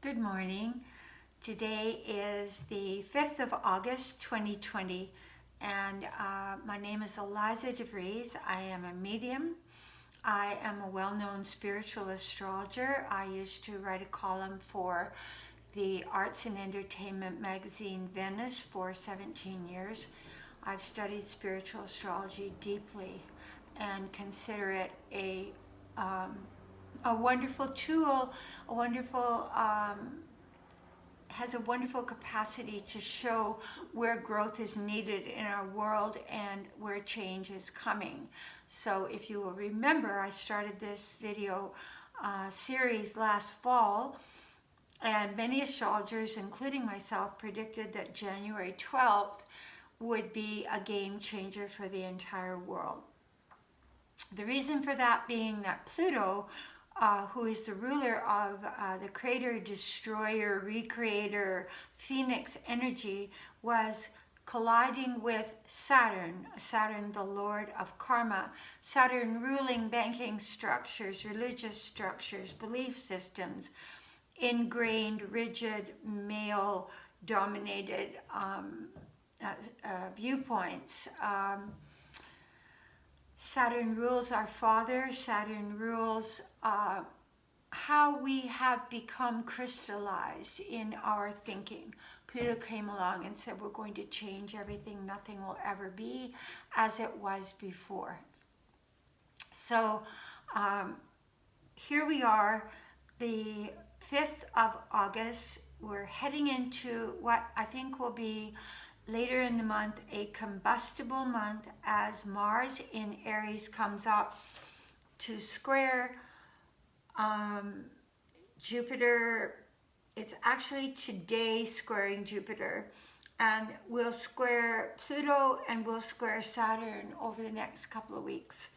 Good morning. Today is the 5th of August 2020 and my name is Eliza de Vries. I am a medium. I am a well-known spiritual astrologer. I used to write a column for the arts and entertainment magazine Venice for 17 years. I've studied spiritual astrology deeply and consider it a wonderful tool, has a wonderful capacity to show where growth is needed in our world and where change is coming. So if you will remember, I started this video series last fall, and many astrologers, including myself, predicted that January 12th would be a game changer for the entire world. The reason for that being that Pluto, who is the ruler of the creator, destroyer, recreator, phoenix energy, was colliding with Saturn, the lord of karma, Saturn ruling banking structures, religious structures, belief systems, ingrained, rigid, male-dominated viewpoints. Saturn rules our father. Saturn rules how we have become crystallized in our thinking. Pluto came along and said, we're going to change everything. Nothing will ever be as it was before. So here we are, the 5th of August. We're heading into what I think will be later in the month a combustible month, as Mars in Aries comes up to square Jupiter. It's actually today squaring Jupiter, and we'll square Pluto and we'll square Saturn over the next couple of weeks.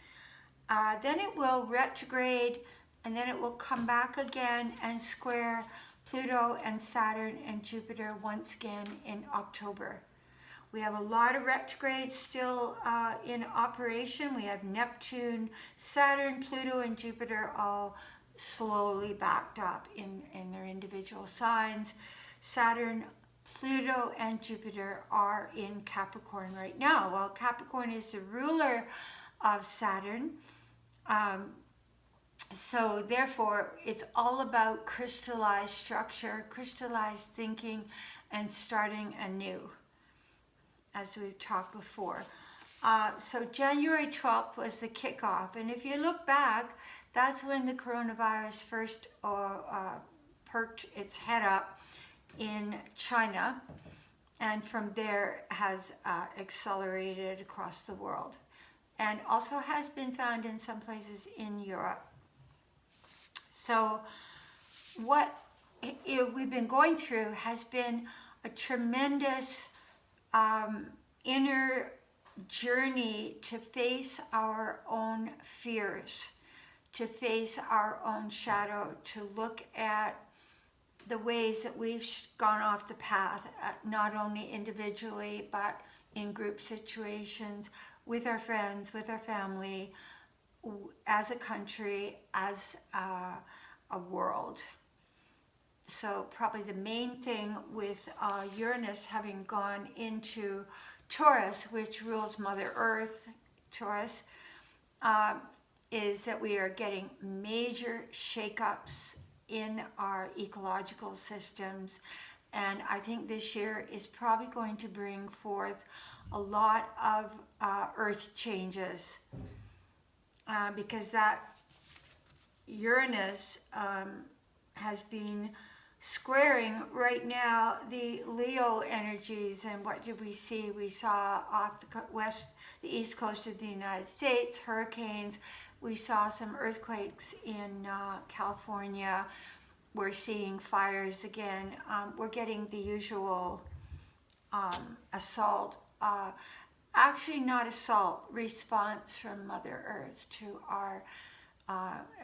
Then it will retrograde, and then it will come back again and square Pluto and Saturn and Jupiter once again in October. We have a lot of retrogrades still in operation. We have Neptune, Saturn, Pluto, and Jupiter all slowly backed up in their individual signs. Saturn, Pluto, and Jupiter are in Capricorn right now. Well, Capricorn is the ruler of Saturn. So therefore, it's all about crystallized structure, crystallized thinking, and starting anew, as we've talked before. So January 12th was the kickoff, and if you look back, that's when the coronavirus first perked its head up in China, and from there has accelerated across the world, and also has been found in some places in Europe. So what we've been going through has been a tremendous inner journey to face our own fears, to face our own shadow, to look at the ways that we've gone off the path, not only individually, but in group situations, with our friends, with our family, as a country, as a world. So probably the main thing with Uranus having gone into Taurus, which rules Mother Earth, Taurus, is that we are getting major shakeups in our ecological systems. And I think this year is probably going to bring forth a lot of earth changes, because that Uranus has been squaring right now the Leo energies. And what did we see? We saw off the east coast of the United States, hurricanes. We saw some earthquakes in California. We're seeing fires again. We're getting the usual assault, actually not assault, response from Mother Earth to our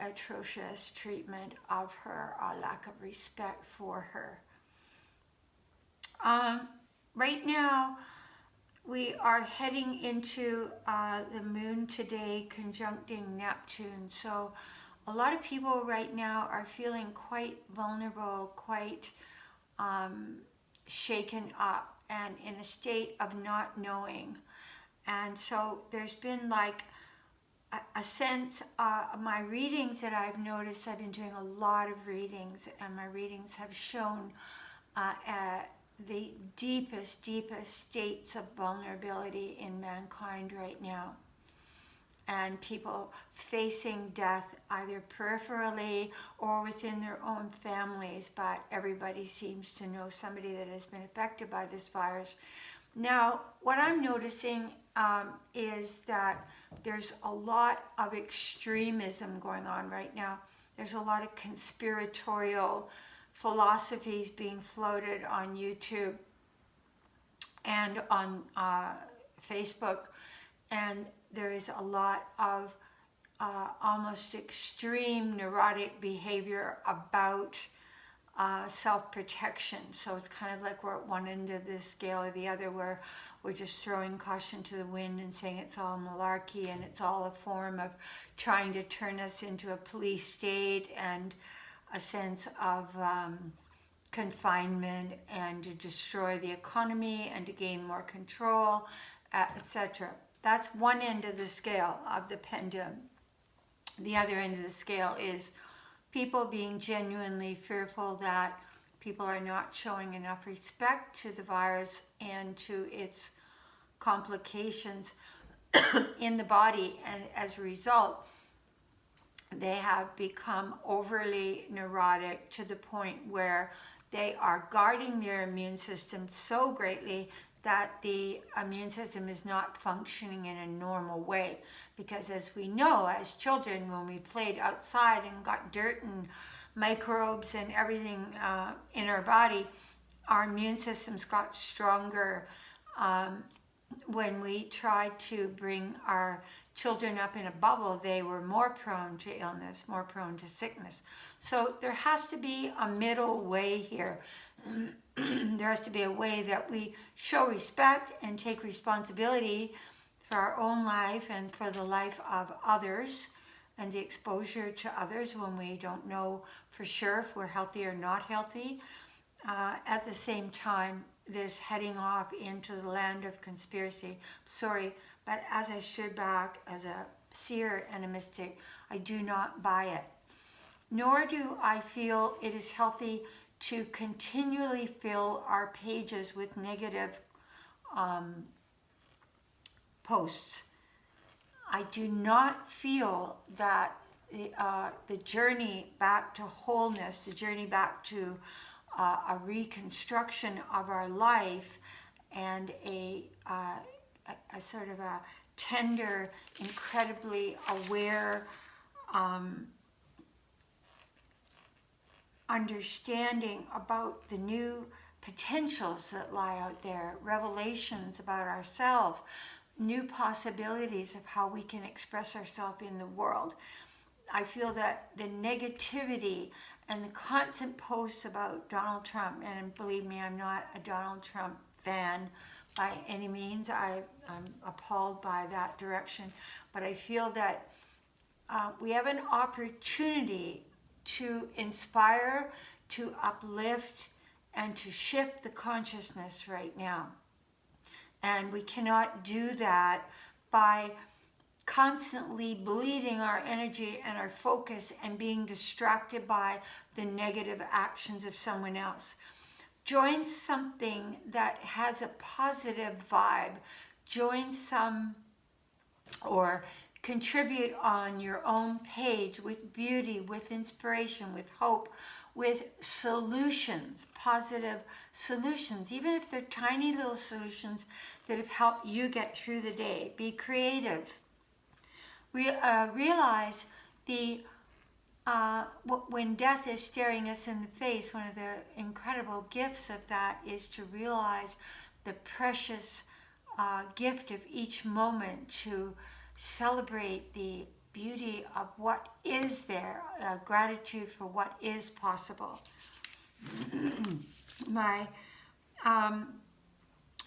atrocious treatment of her, our lack of respect for her. Right now, we are heading into the moon today conjuncting Neptune. So a lot of people right now are feeling quite vulnerable, quite shaken up, and in a state of not knowing. And so there's been like a sense of my readings that I've noticed. I've been doing a lot of readings, and my readings have shown the deepest states of vulnerability in mankind right now. And people facing death either peripherally or within their own families, but everybody seems to know somebody that has been affected by this virus. Now, what I'm noticing is that there's a lot of extremism going on right now. There's a lot of conspiratorial philosophies being floated on YouTube and on Facebook, and there is a lot of almost extreme neurotic behavior about self-protection. So it's kind of like we're at one end of this scale or the other, where we're just throwing caution to the wind and saying it's all malarkey and it's all a form of trying to turn us into a police state and a sense of confinement, and to destroy the economy and to gain more control, etc. That's one end of the scale of the pendulum. The other end of the scale is people being genuinely fearful that people are not showing enough respect to the virus and to its complications in the body, and as a result, they have become overly neurotic to the point where they are guarding their immune system so greatly that the immune system is not functioning in a normal way. Because as we know, as children, when we played outside and got dirt and microbes and everything in our body, our immune systems got stronger. When we tried to bring our children up in a bubble, they were more prone to illness, more prone to sickness. So there has to be a middle way here. There has to be a way that we show respect and take responsibility for our own life and for the life of others and the exposure to others when we don't know for sure if we're healthy or not healthy. At the same time, this heading off into the land of conspiracy. Sorry, but as I stood back as a seer and a mystic, I do not buy it. Nor do I feel it is healthy to continually fill our pages with negative posts. I do not feel that the journey back to wholeness, the journey back to a reconstruction of our life, and a sort of a tender, incredibly aware understanding about the new potentials that lie out there, revelations about ourselves, new possibilities of how we can express ourselves in the world. I feel that the negativity and the constant posts about Donald Trump, and believe me, I'm not a Donald Trump fan by any means. I'm appalled by that direction. But I feel that we have an opportunity to inspire, to uplift, and to shift the consciousness right now. And we cannot do that by constantly bleeding our energy and our focus and being distracted by the negative actions of someone else. Join something that has a positive vibe. Join some, or contribute on your own page with beauty, with inspiration, with hope, with solutions, positive solutions, even if they're tiny little solutions that have helped you get through the day. Be creative. Realize when death is staring us in the face, one of the incredible gifts of that is to realize the precious gift of each moment, to celebrate the beauty of what is there, gratitude for what is possible.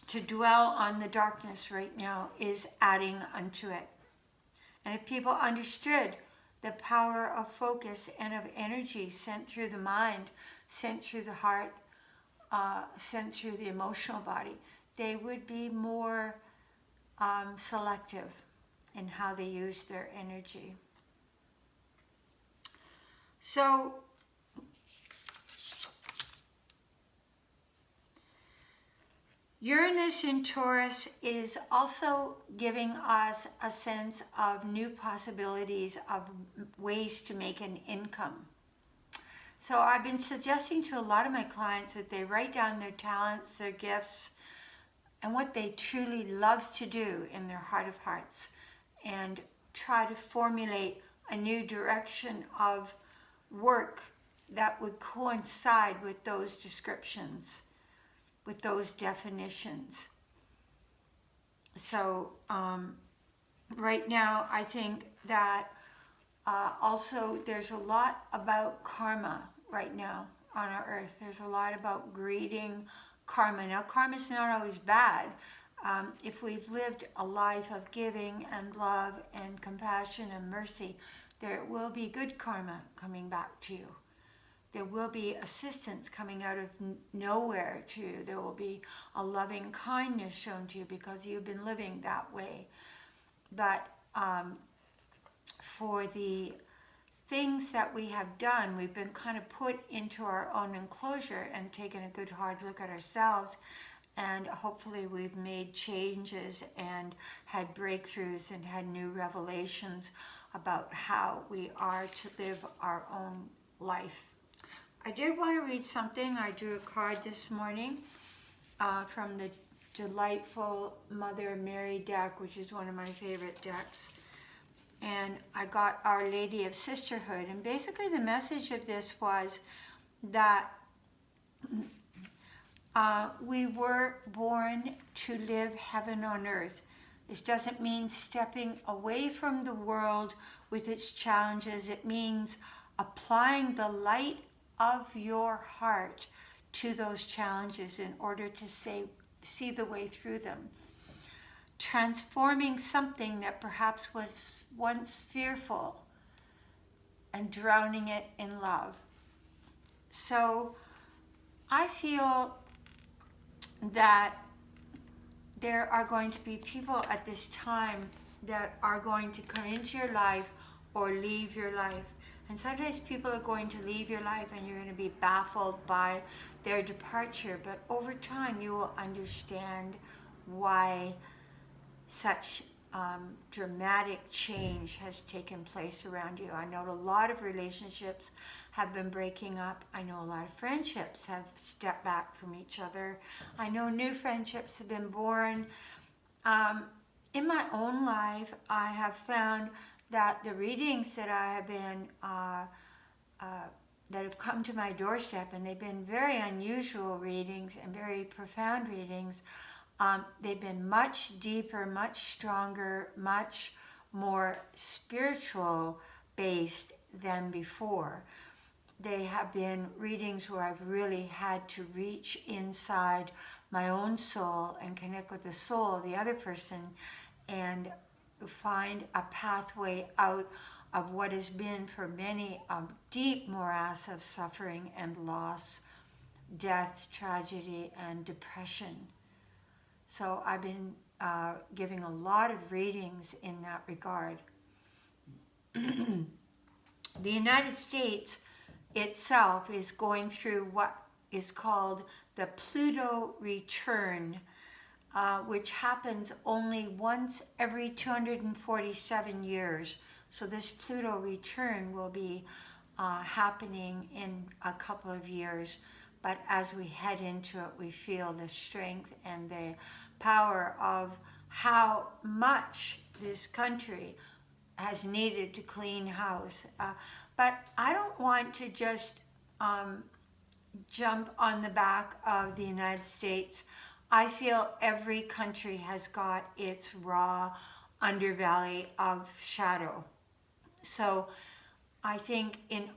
To dwell on the darkness right now is adding unto it. And if people understood the power of focus and of energy sent through the mind, sent through the heart, sent through the emotional body. They would be more selective in how they use their energy. So Uranus in Taurus is also giving us a sense of new possibilities of ways to make an income. So I've been suggesting to a lot of my clients that they write down their talents, their gifts, and what they truly love to do in their heart of hearts, and try to formulate a new direction of work that would coincide with those descriptions, with those definitions. So right now I think that also there's a lot about karma right now on our earth. There's a lot about greeting karma. Now karma is not always bad. If we've lived a life of giving and love and compassion and mercy, there will be good karma coming back to you. There will be assistance coming out of nowhere to you. There will be a loving kindness shown to you because you've been living that way. But for the things that we have done, we've been kind of put into our own enclosure and taken a good hard look at ourselves. And hopefully we've made changes and had breakthroughs and had new revelations about how we are to live our own life. I did want to read something. I drew a card this morning from the delightful Mother Mary deck, which is one of my favorite decks. And I got Our Lady of Sisterhood. And basically the message of this was that we were born to live heaven on earth. This doesn't mean stepping away from the world with its challenges. It means applying the light of your heart to those challenges in order to see the way through them. Transforming something that perhaps was once fearful and drowning it in love. So I feel that there are going to be people at this time that are going to come into your life or leave your life. And sometimes people are going to leave your life and you're going to be baffled by their departure. But over time, you will understand why such dramatic change has taken place around you. I know a lot of relationships have been breaking up. I know a lot of friendships have stepped back from each other. I know new friendships have been born. In my own life, I have found that the readings that I have been, that have come to my doorstep, and they've been very unusual readings and very profound readings, they've been much deeper, much stronger, much more spiritual based than before. They have been readings where I've really had to reach inside my own soul and connect with the soul of the other person and find a pathway out of what has been for many a deep morass of suffering and loss, death, tragedy, and depression. So I've been giving a lot of readings in that regard. The United States itself is going through what is called the Pluto return, which happens only once every 247 years. So this Pluto return will be happening in a couple of years. But as we head into it, we feel the strength and the power of how much this country has needed to clean house. But I don't want to just jump on the back of the United States. I feel every country has got its raw underbelly of shadow. So I think in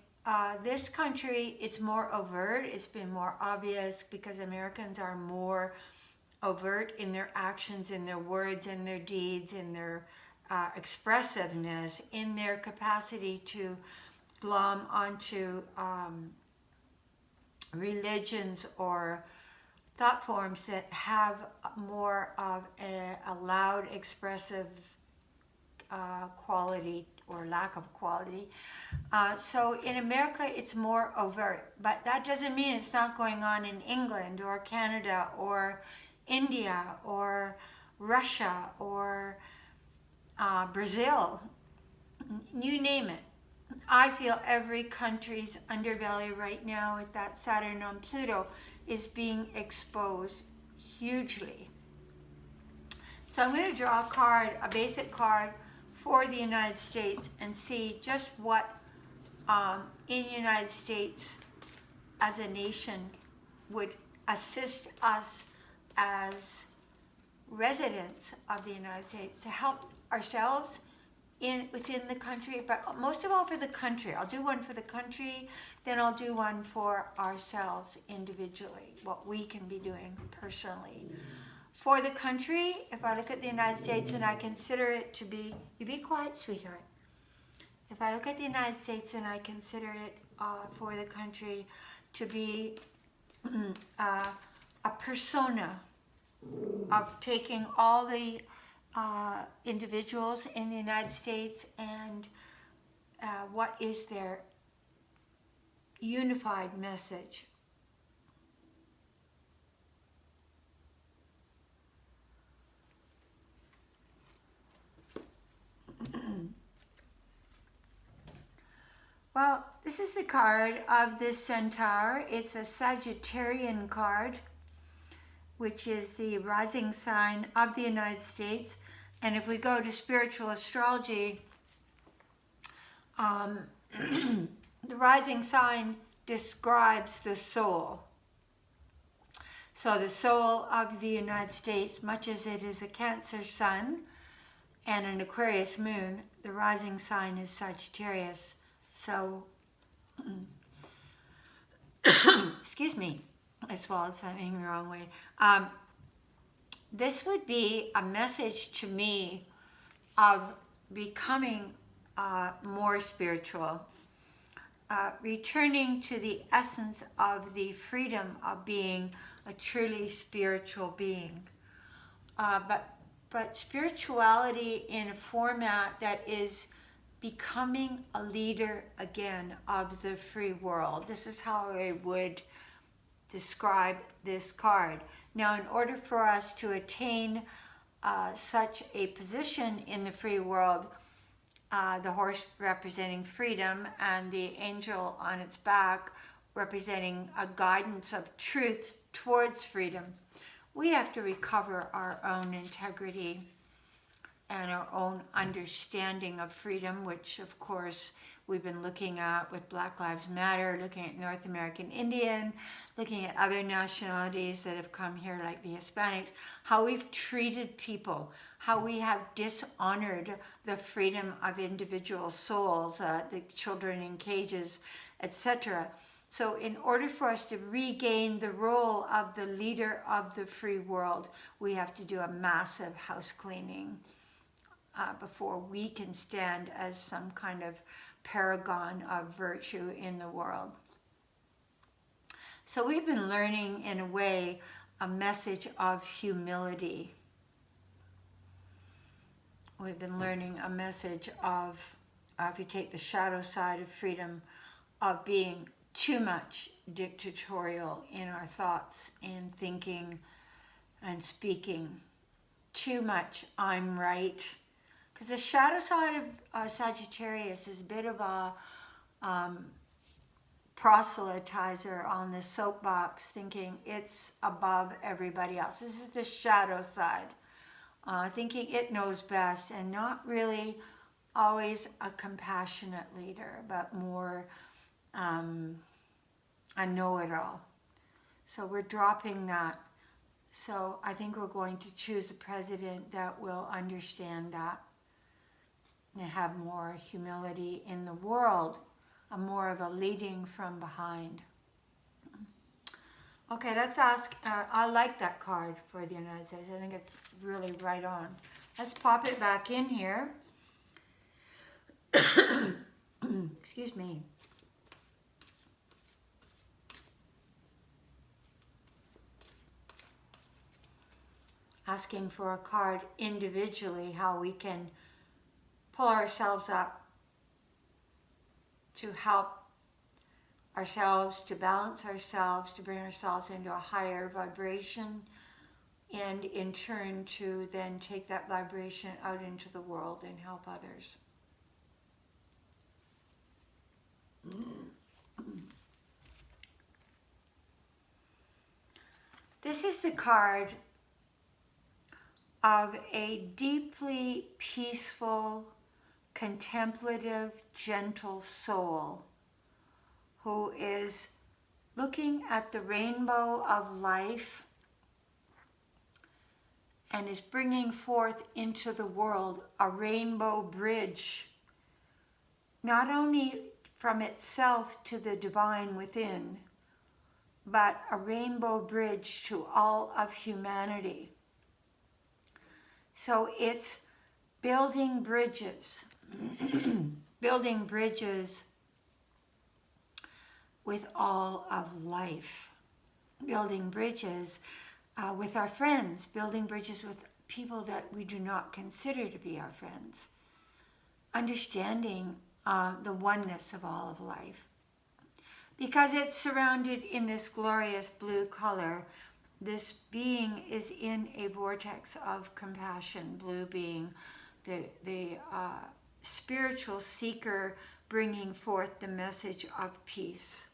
this country, it's more overt. It's been more obvious because Americans are more overt in their actions, in their words, in their deeds, in their expressiveness, in their capacity to glom onto religions or thought forms that have more of a loud, expressive quality or lack of quality. So in America, it's more overt, but that doesn't mean it's not going on in England or Canada or India or Russia or Brazil, you name it. I feel every country's underbelly right now with that Saturn on Pluto is being exposed hugely. So I'm going to draw a card, a basic card for the United States, and see just what in the United States as a nation would assist us as residents of the United States to help ourselves within the country, but most of all for the country. I'll do one for the country, then I'll do one for ourselves individually, what we can be doing personally. For the country, if I look at the United States and I consider it to be, you be quiet, sweetheart. If I look at the United States and I consider it for the country to be a persona of taking all the individuals in the United States and what is their unified message. Well, this is the card of this centaur. It's a Sagittarian card, which is the rising sign of the United States. And if we go to spiritual astrology, the rising sign describes the soul. So the soul of the United States, much as it is a Cancer sun and an Aquarius moon, the rising sign is Sagittarius. So, excuse me, I swallowed something the wrong way. This would be a message to me of becoming more spiritual, returning to the essence of the freedom of being a truly spiritual being. But spirituality in a format that is becoming a leader again of the free world. This is how I would describe this card. Now, in order for us to attain such a position in the free world, the horse representing freedom and the angel on its back representing a guidance of truth towards freedom, we have to recover our own integrity and our own understanding of freedom, which of course we've been looking at with Black Lives Matter, looking at North American Indian, looking at other nationalities that have come here like the Hispanics, how we've treated people, how we have dishonored the freedom of individual souls, the children in cages, etc. So in order for us to regain the role of the leader of the free world, we have to do a massive house cleaning before we can stand as some kind of paragon of virtue in the world. So we've been learning, in a way, a message of humility. We've been learning a message of, if you take the shadow side of freedom, of being too much dictatorial in our thoughts and thinking and speaking. Too much, I'm right. Because the shadow side of Sagittarius is a bit of a proselytizer on the soapbox, thinking it's above everybody else. This is the shadow side, thinking it knows best and not really always a compassionate leader, but more a know-it-all. So we're dropping that. So I think we're going to choose a president that will understand that and have more humility in the world, more of a leading from behind. Okay, let's ask, I like that card for the United States. I think it's really right on. Let's pop it back in here. Excuse me. Asking for a card individually, how we can pull ourselves up to help ourselves, to balance ourselves, to bring ourselves into a higher vibration, and in turn to then take that vibration out into the world and help others. This is the card of a deeply peaceful, contemplative, gentle soul who is looking at the rainbow of life and is bringing forth into the world a rainbow bridge, not only from itself to the divine within, but a rainbow bridge to all of humanity. So it's building bridges, building bridges with all of life, building bridges with our friends, building bridges with people that we do not consider to be our friends, understanding the oneness of all of life. Because it's surrounded in this glorious blue color, this being is in a vortex of compassion, blue being the spiritual seeker bringing forth the message of peace.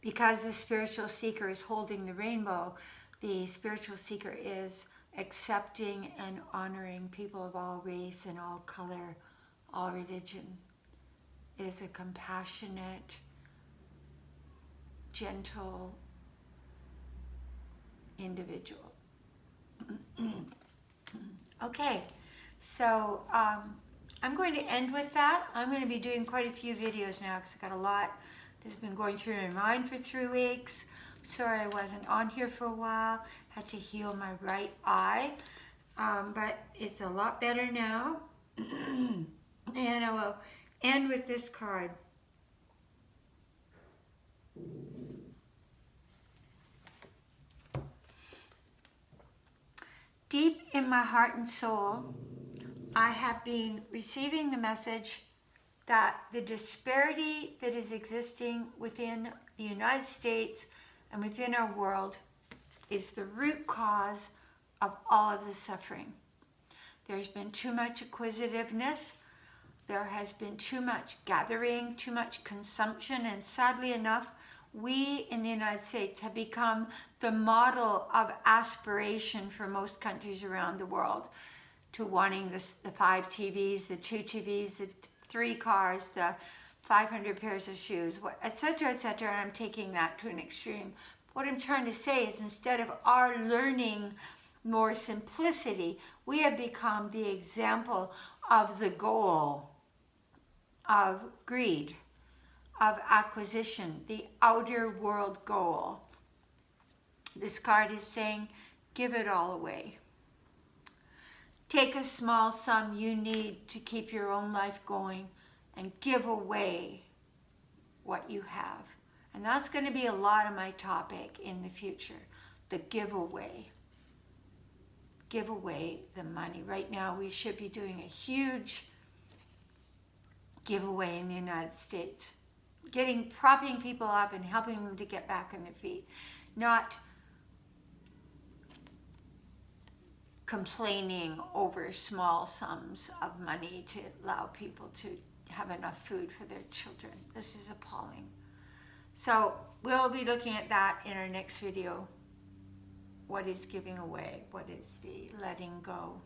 Because the spiritual seeker is holding the rainbow, the spiritual seeker is accepting and honoring people of all race and all color, all religion. It is a compassionate, gentle individual. Okay, so I'm going to end with that. I'm going to be doing quite a few videos now because I've got a lot that's been going through my mind for 3 weeks. Sorry I wasn't on here for a while. Had to heal my right eye, but it's a lot better now. And I will end with this card. Deep in my heart and soul, I have been receiving the message that the disparity that is existing within the United States and within our world is the root cause of all of the suffering. There's been too much acquisitiveness. There has been too much gathering, too much consumption, and sadly enough, we in the United States have become the model of aspiration for most countries around the world, to wanting the 5 TVs, the 2 TVs, the 3 cars, the 500 pairs of shoes, etc., etc., and I'm taking that to an extreme. What I'm trying to say is, instead of our learning more simplicity, we have become the example of the goal of greed, of acquisition, the outer world goal. This card is saying, give it all away. Take a small sum you need to keep your own life going and give away what you have. And that's going to be a lot of my topic in the future, the giveaway. Give away the money. Right now we should be doing a huge giveaway in the United States. Propping people up and helping them to get back on their feet. Not complaining over small sums of money to allow people to have enough food for their children. This is appalling. So we'll be looking at that in our next video. What is giving away? What is the letting go?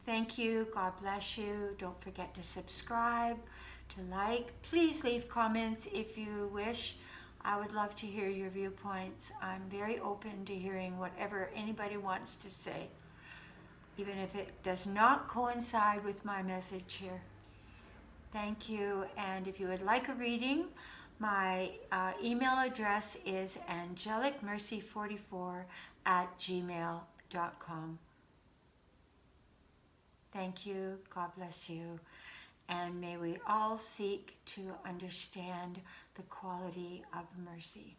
Thank you. God bless you. Don't forget to subscribe, to like. Please leave comments if you wish. I would love to hear your viewpoints. I'm very open to hearing whatever anybody wants to say, even if it does not coincide with my message here. Thank you. And if you would like a reading, my email address is Angelicmercy44@gmail.com. Thank you. God bless you. And may we all seek to understand the quality of mercy.